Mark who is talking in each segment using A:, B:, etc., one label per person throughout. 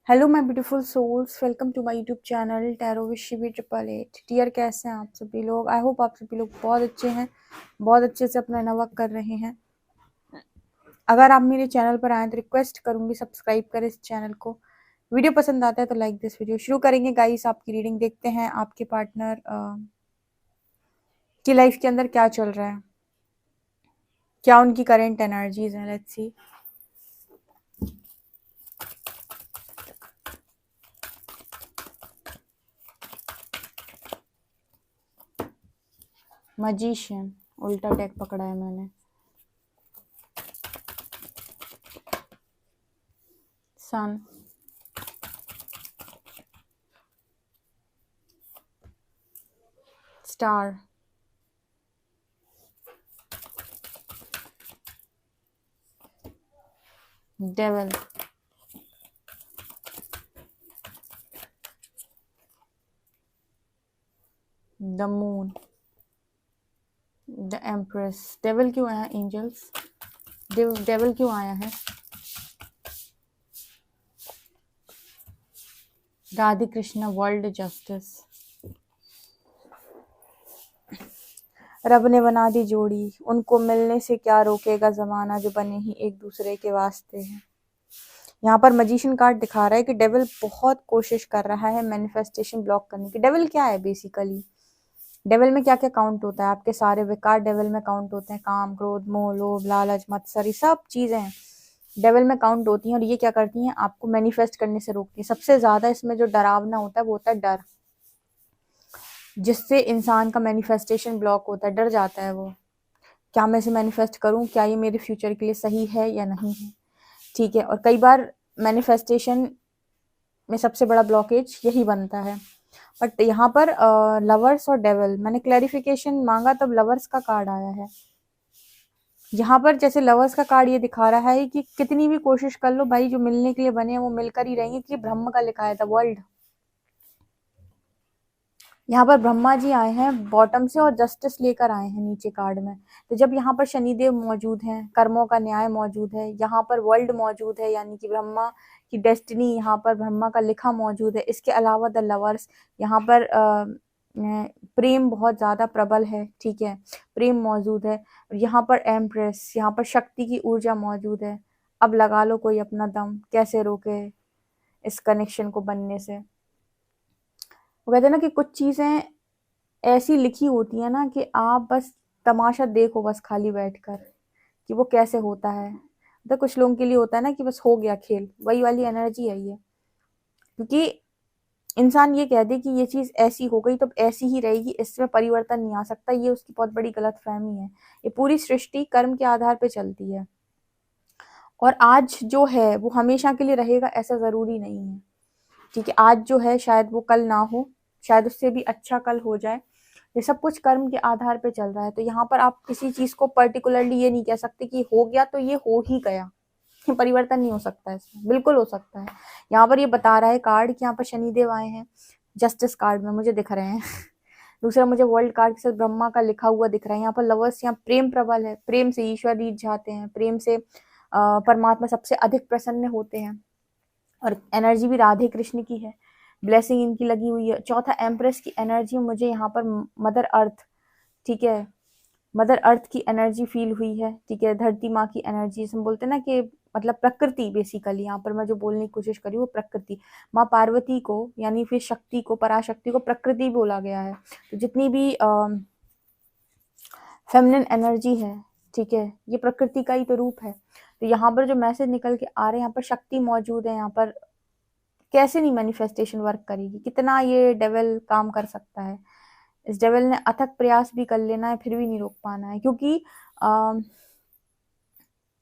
A: Hello my beautiful souls, welcome to my YouTube channel tarot with Shivi 888। Dear, कैसे हैं आप सभी लोग? आई होप आप सभी लोग बहुत अच्छे हैं, बहुत अच्छे से अपना नवर्क कर रहे हैं। अगर आप मेरे चैनल पर आए तो रिक्वेस्ट करूंगी सब्सक्राइब करें इस चैनल को। वीडियो पसंद आता है तो लाइक दिस वीडियो। शुरू करेंगे गाइस आपकी रीडिंग। देखते हैं आपके पार्टनर की लाइफ के अंदर क्या चल रहा है, क्या उनकी करेंट एनर्जीज हैं। Let's see. मैजिशियन, उल्टा डेक पकड़ा है मैंने। Sun, star, devil, the moon, the empress. Devil क्यों आया? एंजल्स, डेविल क्यों आया है? Radhe Krishna, world justice. रब ने बना दी जोड़ी, उनको मिलने से क्या रोकेगा जमाना, जो बने ही एक दूसरे के वास्ते हैं। यहाँ पर मैजिशियन कार्ड दिखा रहा है कि डेविल बहुत कोशिश कर रहा है मैनिफेस्टेशन ब्लॉक करने की। डेविल क्या है बेसिकली? डेविल में क्या क्या काउंट होता है? आपके सारे विकार डेविल में काउंट होते हैं। काम, क्रोध, मोह, लोभ, लालच, मत्सर, ये सब चीजें डेविल में काउंट होती हैं। और ये क्या करती हैं? आपको मैनिफेस्ट करने से रोकती है। सबसे ज्यादा इसमें जो डरावना होता है वो होता है डर, जिससे इंसान का मैनिफेस्टेशन ब्लॉक होता है। डर जाता है वो, क्या मैं इसे मैनिफेस्ट करूं, क्या ये मेरे फ्यूचर के लिए सही है या नहीं है। ठीक है। और कई बार मैनिफेस्टेशन में सबसे बड़ा ब्लॉकेज यही बनता है। बट यहाँ पर लवर्स और डेविल, मैंने क्लैरिफिकेशन मांगा तब लवर्स का कार्ड आया है। यहाँ पर जैसे लवर्स का कार्ड ये दिखा रहा है कि कितनी भी कोशिश कर लो भाई, जो मिलने के लिए बने हैं वो मिलकर ही रहेंगे, कि ब्रह्म का लिखा है था वर्ल्ड। यहाँ पर ब्रह्मा जी आए हैं बॉटम से और जस्टिस लेकर आए हैं नीचे कार्ड में। तो जब यहाँ पर शनिदेव मौजूद हैं, कर्मों का न्याय मौजूद है, यहाँ पर वर्ल्ड मौजूद है, यानी कि ब्रह्मा की डेस्टिनी, यहाँ पर ब्रह्मा का लिखा मौजूद है। इसके अलावा द लवर्स, यहाँ पर प्रेम बहुत ज्यादा प्रबल है। ठीक है, प्रेम मौजूद है। यहाँ पर एम्प्रेस, यहाँ पर शक्ति की ऊर्जा मौजूद है। अब लगा लो कोई अपना दम, कैसे रोके इस कनेक्शन को बनने से। वो कहते हैं ना कि कुछ चीजें ऐसी लिखी होती है ना कि आप बस तमाशा देखो, बस खाली बैठकर, कि वो कैसे होता है। तो कुछ लोगों के लिए होता है ना कि बस हो गया खेल, वही वाली एनर्जी है ये। क्योंकि इंसान ये कह दे कि ये चीज ऐसी हो गई तो ऐसी ही रहेगी, इसमें परिवर्तन नहीं आ सकता, ये उसकी बहुत बड़ी गलतफहमी है। ये पूरी सृष्टि कर्म के आधार पर चलती है, और आज जो है वो हमेशा के लिए रहेगा ऐसा जरूरी नहीं है। ठीक है, आज जो है शायद वो कल ना हो, शायद उससे भी अच्छा कल हो जाए। ये सब कुछ कर्म के आधार पे चल रहा है। तो यहाँ पर आप किसी चीज को पर्टिकुलरली ये नहीं कह सकते कि हो गया तो ये हो ही गया, ये परिवर्तन नहीं हो सकता है। इसमें बिल्कुल हो सकता है। यहाँ पर ये बता रहा है कार्ड कि यहाँ पर शनिदेव आए हैं जस्टिस कार्ड में, मुझे दिख रहे हैं। दूसरा मुझे वर्ल्ड कार्ड के साथ ब्रह्मा का लिखा हुआ दिख रहा है। यहाँ पर लवर्स, यहाँ प्रेम प्रबल है, प्रेम से ईश्वर रीझ जाते हैं, प्रेम से परमात्मा सबसे अधिक प्रसन्न होते हैं। और एनर्जी भी राधे कृष्ण की है, ब्लेसिंग इनकी लगी हुई है। चौथा एम्प्रेस की एनर्जी मुझे यहाँ पर मदर अर्थ, ठीक है, मदर अर्थ की एनर्जी फील हुई है। ठीक है, धरती माँ की एनर्जी, हम बोलते हैं ना कि मतलब प्रकृति, बेसिकली यहाँ पर मैं जो बोलने की कोशिश करी वो प्रकृति। माँ पार्वती को, यानी फिर शक्ति को, पराशक्ति को प्रकृति बोला गया है। तो जितनी भी फेमिनिन एनर्जी है, ठीक है, ये प्रकृति का ही तो रूप है। तो यहाँ पर जो मैसेज निकल के आ रहे हैं, यहाँ पर शक्ति मौजूद है। यहाँ पर कैसे नहीं मैनिफेस्टेशन वर्क करेगी, कितना ये डेविल काम कर सकता है। इस डेविल ने अथक प्रयास भी कर लेना है, फिर भी नहीं रोक पाना है। क्योंकि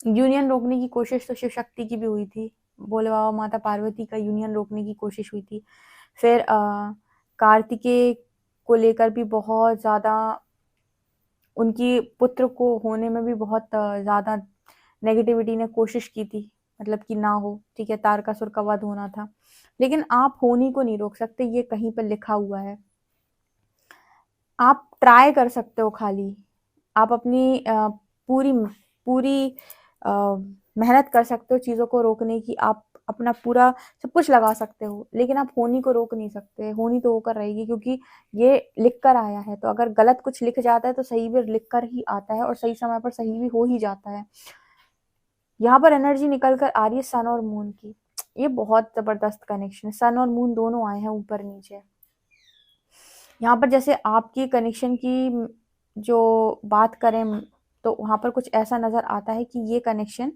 A: यूनियन रोकने की कोशिश तो शिव शक्ति की भी हुई थी, भोले बाबा माता पार्वती का यूनियन रोकने की कोशिश हुई थी। फिर कार्तिकेय को लेकर भी बहुत ज्यादा, उनकी पुत्र को होने में भी बहुत ज्यादा नेगेटिविटी ने कोशिश की थी, मतलब कि ना हो। ठीक है, तारकासुर का वध होना था, लेकिन आप होनी को नहीं रोक सकते, ये कहीं पर लिखा हुआ है। आप ट्राई कर सकते हो, खाली आप अपनी पूरी पूरी मेहनत कर सकते हो चीजों को रोकने की। आप अपना पूरा सब कुछ लगा सकते हो, लेकिन आप होनी को रोक नहीं सकते। होनी तो होकर रहेगी, क्योंकि ये लिख कर आया है। तो अगर गलत कुछ लिख जाता है तो सही भी लिख कर ही आता है, और सही समय पर सही भी हो ही जाता है। यहाँ पर एनर्जी निकल कर आ रही है सन और मून की। ये बहुत जबरदस्त कनेक्शन है, सन और मून दोनों आए हैं ऊपर नीचे। यहाँ पर जैसे आपकी कनेक्शन की जो बात करें तो वहाँ पर कुछ ऐसा नज़र आता है कि ये कनेक्शन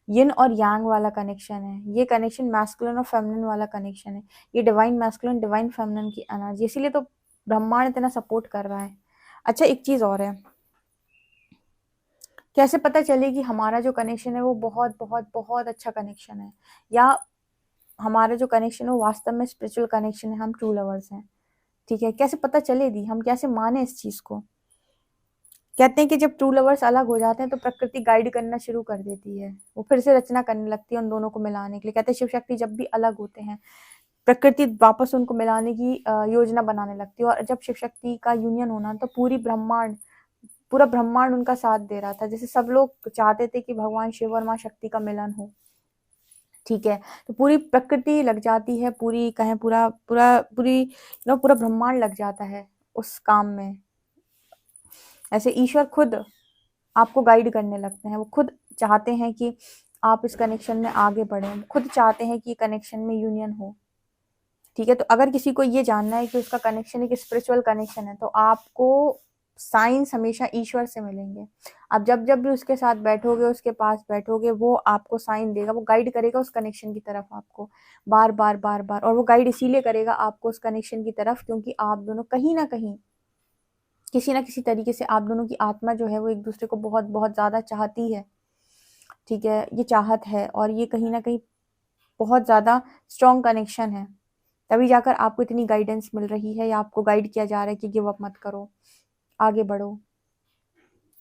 A: यिन और यांग वाला कनेक्शन है। ये कनेक्शन मैस्कुलिन और फेमिनिन वाला कनेक्शन है। ये डिवाइन मैस्कुलिन डिवाइन फेमिनिन की एनर्जी, इसीलिए तो ब्रह्मांड इतना सपोर्ट कर रहा है। अच्छा, एक चीज़ और है, कैसे पता चले कि हमारा जो कनेक्शन है वो बहुत बहुत बहुत अच्छा कनेक्शन है, या हमारा जो कनेक्शन है वो वास्तव में स्पिरिचुअल कनेक्शन है, हम ट्रू लवर्स हैं। ठीक है, कैसे पता चले दी, हम कैसे माने इस चीज़ को? कहते हैं कि जब ट्रू लवर्स अलग हो जाते हैं तो प्रकृति गाइड करना शुरू कर देती है, वो फिर से रचना करने लगती है उन दोनों को मिलाने के लिए। कहते हैं शिव शक्ति जब भी अलग होते हैं, प्रकृति वापस उनको मिलाने की योजना बनाने लगती है। और जब शिव शक्ति का यूनियन होना, तो पूरा ब्रह्मांड उनका साथ दे रहा था। जैसे सब लोग चाहते थे कि भगवान शिव और माँ शक्ति का मिलन हो। ठीक है, तो पूरी प्रकृति लग जाती है, पूरी कहें पूरा ब्रह्मांड लग जाता है उस काम में। ऐसे ईश्वर खुद आपको गाइड करने लगते हैं, वो खुद चाहते हैं कि आप इस कनेक्शन में आगे बढ़ें, खुद चाहते हैं कि कनेक्शन में यूनियन हो। ठीक है, तो अगर किसी को ये जानना है कि उसका कनेक्शन एक स्पिरिचुअल कनेक्शन है, तो आपको साइंस हमेशा ईश्वर से मिलेंगे। आप जब जब भी उसके साथ बैठोगे, उसके पास बैठोगे, वो आपको साइन देगा, वो गाइड करेगा उस कनेक्शन की तरफ आपको बार बार बार बार। और वो गाइड इसीलिए करेगा आपको उस कनेक्शन की तरफ क्योंकि आप दोनों कहीं ना कहीं, किसी ना किसी तरीके से, आप दोनों की आत्मा जो है वो एक दूसरे को बहुत बहुत ज़्यादा चाहती है। ठीक है, ये चाहत है और ये कहीं ना कहीं बहुत ज़्यादा स्ट्रॉन्ग कनेक्शन है। तभी जाकर आपको इतनी गाइडेंस मिल रही है, या आपको गाइड किया जा रहा है कि गिव अप मत करो, आगे बढ़ो।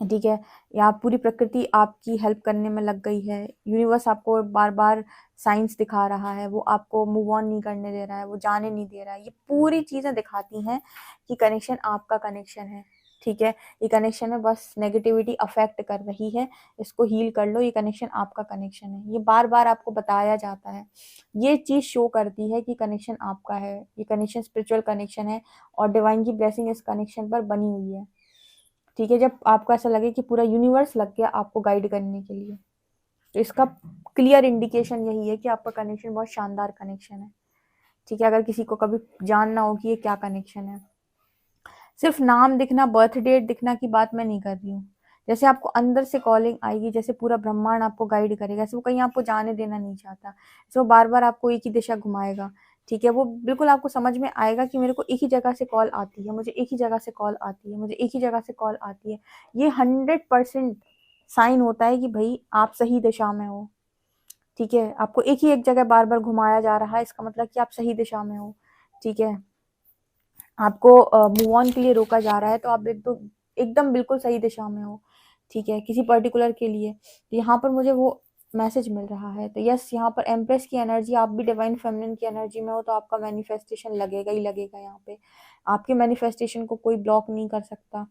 A: ठीक है, या पूरी प्रकृति आपकी हेल्प करने में लग गई है। यूनिवर्स आपको बार बार साइंस दिखा रहा है, वो आपको मूव ऑन नहीं करने दे रहा है, वो जाने नहीं दे रहा है। ये पूरी चीज़ें दिखाती हैं कि कनेक्शन आपका कनेक्शन है। ठीक है, ये कनेक्शन है, बस नेगेटिविटी अफेक्ट कर रही है, इसको हील कर लो। ये कनेक्शन आपका कनेक्शन है, ये बार बार आपको बताया जाता है। ये चीज़ शो करती है कि कनेक्शन आपका है, ये कनेक्शन स्पिरिचुअल कनेक्शन है और डिवाइन की ब्लेसिंग इस कनेक्शन पर बनी हुई है। ठीक है, जब आपको ऐसा लगे कि पूरा यूनिवर्स लग गया आपको गाइड करने के लिए, तो इसका क्लियर इंडिकेशन यही है कि आपका कनेक्शन बहुत शानदार कनेक्शन है। ठीक है, अगर किसी को कभी जानना हो कि ये क्या कनेक्शन है, सिर्फ नाम दिखना, बर्थ डेट दिखना की बात मैं नहीं कर रही हूँ। जैसे आपको अंदर से कॉलिंग आएगी, जैसे पूरा ब्रह्मांड आपको गाइड करेगा, ऐसे वो कहीं आपको जाने देना नहीं चाहता, ऐसे वो बार बार आपको एक ही दिशा घुमाएगा। ठीक है, वो बिल्कुल आपको समझ में आएगा कि मेरे को एक ही जगह से कॉल आती है, मुझे एक ही जगह से कॉल आती है, मुझे एक ही जगह से कॉल आती है। ये 100% साइन होता है कि भाई आप सही दिशा में हो। ठीक है, आपको एक जगह बार बार घुमाया जा रहा है, इसका मतलब कि आप सही दिशा में हो। ठीक है, आपको मूव ऑन के लिए रोका जा रहा है, तो आप एकदम बिल्कुल सही दिशा में हो। ठीक है, किसी पर्टिकुलर के लिए। तो यहाँ पर मुझे वो मैसेज मिल रहा है। तो यस, यहाँ पर एम्प्रेस की एनर्जी, आप भी डिवाइन फेमिनिन की एनर्जी में हो, तो आपका मैनिफेस्टेशन लगेगा ही लगेगा। यहाँ पे आपके मैनिफेस्टेशन को कोई ब्लॉक नहीं कर सकता।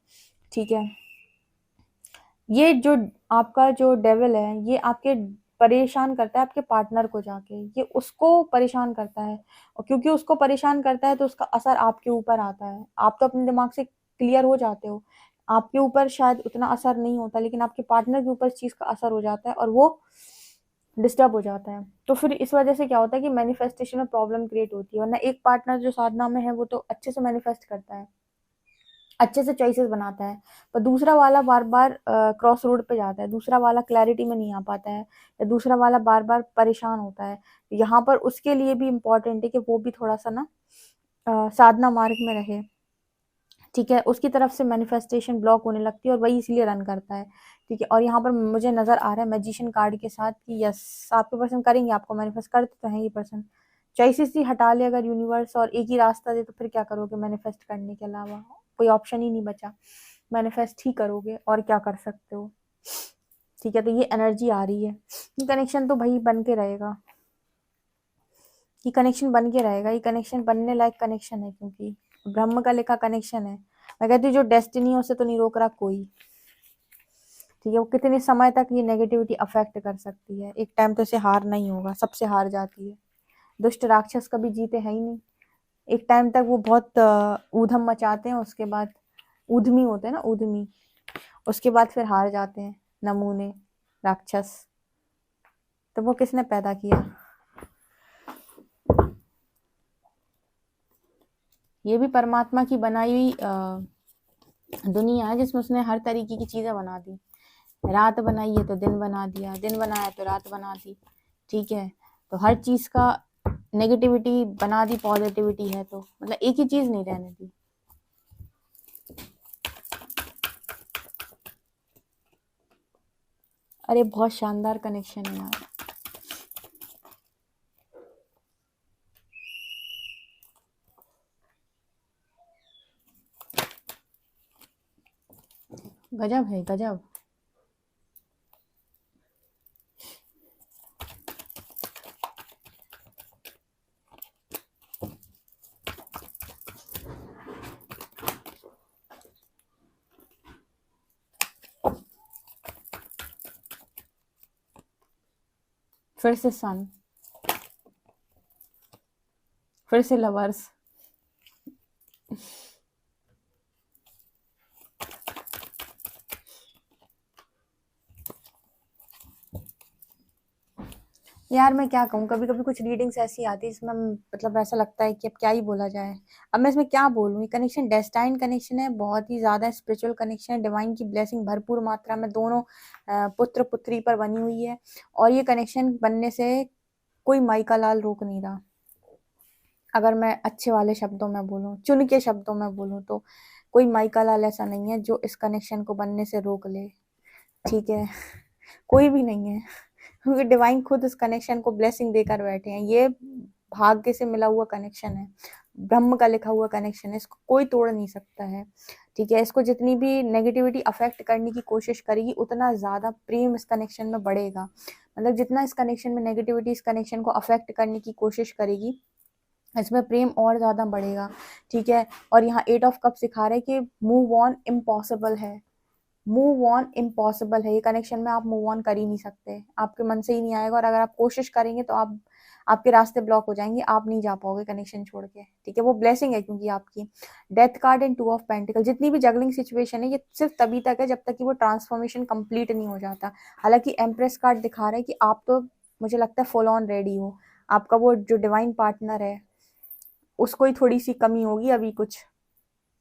A: ठीक है, ये जो आपका जो डेविल है, ये आपके परेशान करता है आपके पार्टनर को जाके, ये उसको परेशान करता है, और क्योंकि उसको परेशान करता है तो उसका असर आपके ऊपर आता है। आप तो अपने दिमाग से क्लियर हो जाते हो, आपके ऊपर शायद उतना असर नहीं होता, लेकिन आपके पार्टनर के ऊपर इस चीज़ का असर हो जाता है और वो डिस्टर्ब हो जाता है। तो फिर इस वजह से क्या होता है कि मैनिफेस्टेशन में प्रॉब्लम क्रिएट होती है। वरना एक पार्टनर जो साधना में है वो तो अच्छे से मैनिफेस्ट करता है, अच्छे से चॉइसेस बनाता है, पर दूसरा वाला बार बार क्रॉस रोड पे जाता है, दूसरा वाला क्लैरिटी में नहीं आ पाता है, या दूसरा वाला बार बार परेशान होता है। यहाँ पर उसके लिए भी इम्पोर्टेंट है कि वो भी थोड़ा सा ना साधना मार्ग में रहे। ठीक है, उसकी तरफ से मैनिफेस्टेशन ब्लॉक होने लगती है और वही इसलिए रन करता है। ठीक है, और यहाँ पर मुझे नज़र आ रहा है मैजिशियन कार्ड के साथ कि यस, आपके पर्सन करेंगे, आपको मैनिफेस्ट करते तो हैं ये पर्सन। चॉइसेस ही हटा ले अगर यूनिवर्स और एक ही रास्ता दे, तो फिर क्या करोगे मैनिफेस्ट करने के अलावा? कोई ऑप्शन ही नहीं बचा, मैनिफेस्ट ही करोगे, और क्या कर सकते हो। ठीक है, तो ये एनर्जी आ रही है, ये कनेक्शन तो भाई बन के रहेगा, ये कनेक्शन बन के रहेगा, ये कनेक्शन बनने लायक कनेक्शन है, क्योंकि ब्रह्म का लिखा कनेक्शन है। मैं कहती हूँ जो डेस्टिनी उसे तो नहीं रोक रहा कोई। ठीक है, वो कितने समय तक ये नेगेटिविटी अफेक्ट कर सकती है। एक टाइम तो इसे हार नहीं होगा, सबसे हार जाती है। दुष्ट राक्षस कभी जीते हैं ही नहीं। एक टाइम तक वो बहुत ऊधम मचाते हैं, उसके बाद ऊधमी होते हैं ना, ऊधमी, उसके बाद फिर हार जाते हैं नमूने राक्षस। तो वो किसने पैदा किया? ये भी परमात्मा की बनाई हुई दुनिया है, जिसमें उसने हर तरीके की चीजें बना दी। रात बनाई है तो दिन बना दिया, दिन बनाया तो रात बना दी। ठीक है, तो हर चीज का नेगेटिविटी बना दी, पॉजिटिविटी है, तो मतलब एक ही चीज नहीं रहने दी। अरे बहुत शानदार कनेक्शन है यार। गजब है, गजब। फिर से सन, फिर से लवर्स। यार मैं क्या कहूँ, कभी कभी कुछ रीडिंग्स ऐसी आती है जिसमें मतलब ऐसा लगता है कि अब क्या ही बोला जाए। अब मैं इसमें क्या बोलूँ। ये कनेक्शन डेस्टाइन कनेक्शन है, बहुत ही ज्यादा स्पिरिचुअल कनेक्शन है। डिवाइन की ब्लेसिंग भरपूर मात्रा में दोनों पुत्र पुत्री पर बनी हुई है। और ये कनेक्शन बनने से कोई माइका लाल रोक नहीं रहा। अगर मैं अच्छे वाले शब्दों में बोलूँ, चुन के शब्दों में बोलूँ, तो कोई माइका लाल ऐसा नहीं है जो इस कनेक्शन को बनने से रोक ले। ठीक है, कोई भी नहीं है, क्योंकि डिवाइन खुद इस कनेक्शन को ब्लेसिंग देकर बैठे हैं। ये भाग्य से मिला हुआ कनेक्शन है, ब्रह्म का लिखा हुआ कनेक्शन है, इसको कोई तोड़ नहीं सकता है। ठीक है, इसको जितनी भी नेगेटिविटी अफेक्ट करने की कोशिश करेगी, उतना ज्यादा प्रेम इस कनेक्शन में बढ़ेगा। मतलब जितना इस कनेक्शन में नेगेटिविटी इस कनेक्शन को अफेक्ट करने की कोशिश करेगी, इसमें प्रेम और ज्यादा बढ़ेगा। ठीक है, और यहाँ 8 ऑफ कप सिखा रहे हैं कि मूव ऑन इम्पॉसिबल है। मूव ऑन इम्पॉसिबल है, ये कनेक्शन में आप मूव ऑन कर ही नहीं सकते, आपके मन से ही नहीं आएगा। और अगर आप कोशिश करेंगे तो आपके रास्ते ब्लॉक हो जाएंगे, आप नहीं जा पाओगे कनेक्शन छोड़ के। ठीक है, वो ब्लेसिंग है क्योंकि आपकी। Death card and 2 of pentacle, जितनी भी जगलिंग सिचुएशन है ये सिर्फ तभी तक है जब तक कि वो ट्रांसफॉर्मेशन कंप्लीट नहीं हो जाता। हालांकि एम्प्रेस कार्ड दिखा रहा है कि आप तो मुझे लगता है फुल ऑन रेडी हो। आपका वो जो डिवाइन पार्टनर है उसको ही थोड़ी सी कमी होगी अभी कुछ,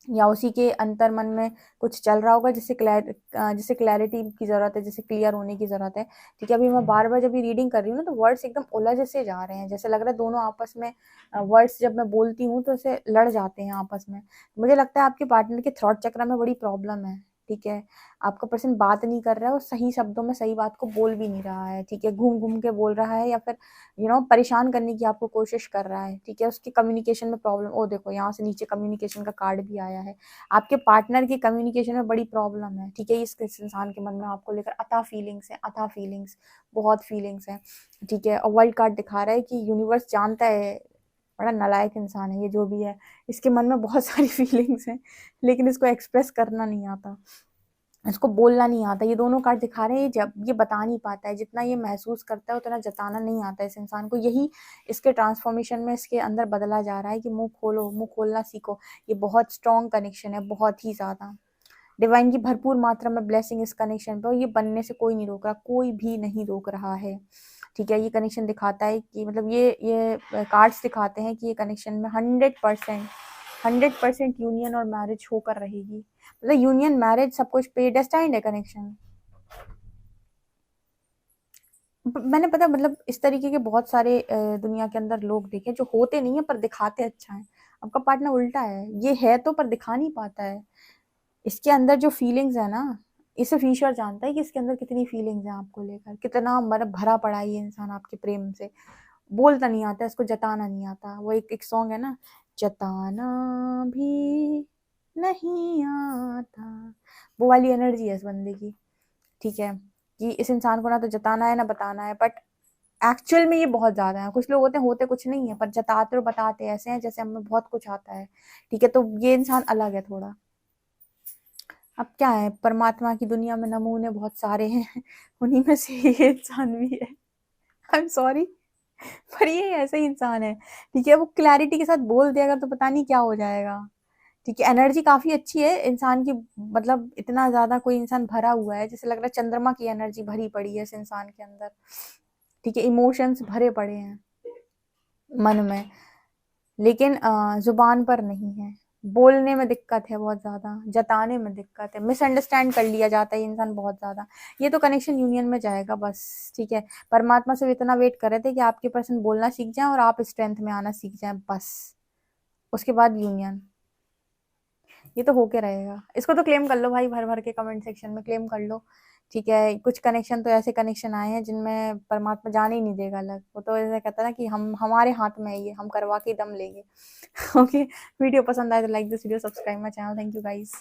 A: या उसी के अंतर मन में कुछ चल रहा होगा जिससे क्लैरिटी की जरूरत है, जिससे क्लियर होने की जरूरत है। ठीक है, अभी मैं बार बार जब ये रीडिंग कर रही हूँ ना तो वर्ड्स एकदम उलझ से जा रहे हैं, जैसे लग रहा है दोनों आपस में वर्ड्स जब मैं बोलती हूँ तो ऐसे लड़ जाते हैं आपस में। मुझे लगता है आपके पार्टनर के थ्रॉट चक्र में बड़ी प्रॉब्लम है। ठीक है, आपका पर्सन बात नहीं कर रहा है और सही शब्दों में सही बात को बोल भी नहीं रहा है। ठीक है, घूम घूम के बोल रहा है या फिर परेशान करने की आपको कोशिश कर रहा है। ठीक है, उसकी कम्युनिकेशन में प्रॉब्लम। ओ देखो, यहाँ से नीचे कम्युनिकेशन का कार्ड भी आया है। आपके पार्टनर की कम्युनिकेशन में बड़ी प्रॉब्लम है। ठीक है, इस इंसान के मन में आपको लेकर अथाह फीलिंग्स है, अथाह फीलिंग्स, बहुत फीलिंग्स है। ठीक है, और वर्ल्ड कार्ड दिखा रहा है कि यूनिवर्स जानता है, बड़ा नालायक इंसान है ये जो भी है, इसके मन में बहुत सारी फीलिंग्स हैं लेकिन इसको एक्सप्रेस करना नहीं आता, इसको बोलना नहीं आता। ये दोनों कार्ड दिखा रहे हैं जब ये बता नहीं पाता है, जितना ये महसूस करता है उतना जताना नहीं आता इस इंसान को। यही इसके ट्रांसफॉर्मेशन में इसके अंदर बदला जा रहा है कि मुंह खोलो, मुंह खोलना सीखो। ये बहुत स्ट्रॉन्ग कनेक्शन है, बहुत ही ज्यादा। डिवाइन की भरपूर मात्रा में ब्लेसिंग इस कनेक्शन पे, और ये बनने से कोई नहीं रोक रहा, कोई भी नहीं रोक रहा है। ठीक है, ये कनेक्शन दिखाता है कि मतलब ये कार्ड्स दिखाते हैं कि ये कनेक्शन में 100% यूनियन और मैरिज होकर रहेगी। मतलब यूनियन, मैरिज, सब कुछ पे डेस्टाइंड है कनेक्शन। मैंने पता मतलब इस तरीके के बहुत सारे दुनिया के अंदर लोग देखे जो होते नहीं है पर दिखाते अच्छा है। आपका पार्टनर उल्टा है, ये है तो पर दिखा नहीं पाता है। इसके अंदर जो फीलिंग्स है ना, इसे ईश्वर जानता है कि इसके अंदर कितनी फीलिंग्स हैं आपको लेकर, कितना भरा पड़ा है ये इंसान आपके प्रेम से। बोलता नहीं आता, इसको जताना नहीं आता। वो एक सॉन्ग है ना, जताना भी नहीं आता, वो वाली एनर्जी है इस बंदे की। ठीक है, कि इस इंसान को ना तो जताना है ना बताना है, बट एक्चुअल में ये बहुत ज्यादा है। कुछ लोग होते हैं, होते कुछ नहीं है पर जताते और बताते ऐसे हैं जैसे हमें बहुत कुछ आता है। ठीक है, तो ये इंसान अलग है थोड़ा। अब क्या है, परमात्मा की दुनिया में नमूने बहुत सारे हैं, उन्हीं में से ये इंसान भी है। आई एम सॉरी, पर ये ऐसा ही इंसान है। ठीक है, वो क्लैरिटी के साथ बोल दिया अगर तो पता नहीं क्या हो जाएगा। ठीक है, एनर्जी काफी अच्छी है इंसान की, मतलब इतना ज्यादा कोई इंसान भरा हुआ है, जैसे लग रहा है चंद्रमा की एनर्जी भरी पड़ी है इस इंसान के अंदर। ठीक है, इमोशंस भरे पड़े हैं मन में, लेकिन जुबान पर नहीं है। बोलने में दिक्कत है बहुत ज्यादा, जताने में दिक्कत है, मिसअंडरस्टैंड कर लिया जाता है इंसान बहुत ज्यादा। ये तो कनेक्शन यूनियन में जाएगा बस। ठीक है, परमात्मा से इतना वेट कर रहे थे कि आपके पर्सन बोलना सीख जाए और आप स्ट्रेंथ में आना सीख जाए बस, उसके बाद यूनियन। ये तो होके रहेगा। इसको तो क्लेम कर लो भाई, भर भर के कमेंट सेक्शन में क्लेम कर लो। ठीक है, कुछ कनेक्शन तो ऐसे कनेक्शन आए हैं जिनमें परमात्मा जाने ही नहीं देगा अलग। वो तो ऐसा कहता है ना कि हम, हमारे हाथ में है ये, हम करवा के दम लेंगे। ओके, वीडियो पसंद आए तो like this video, subscribe my channel. Thank you guys.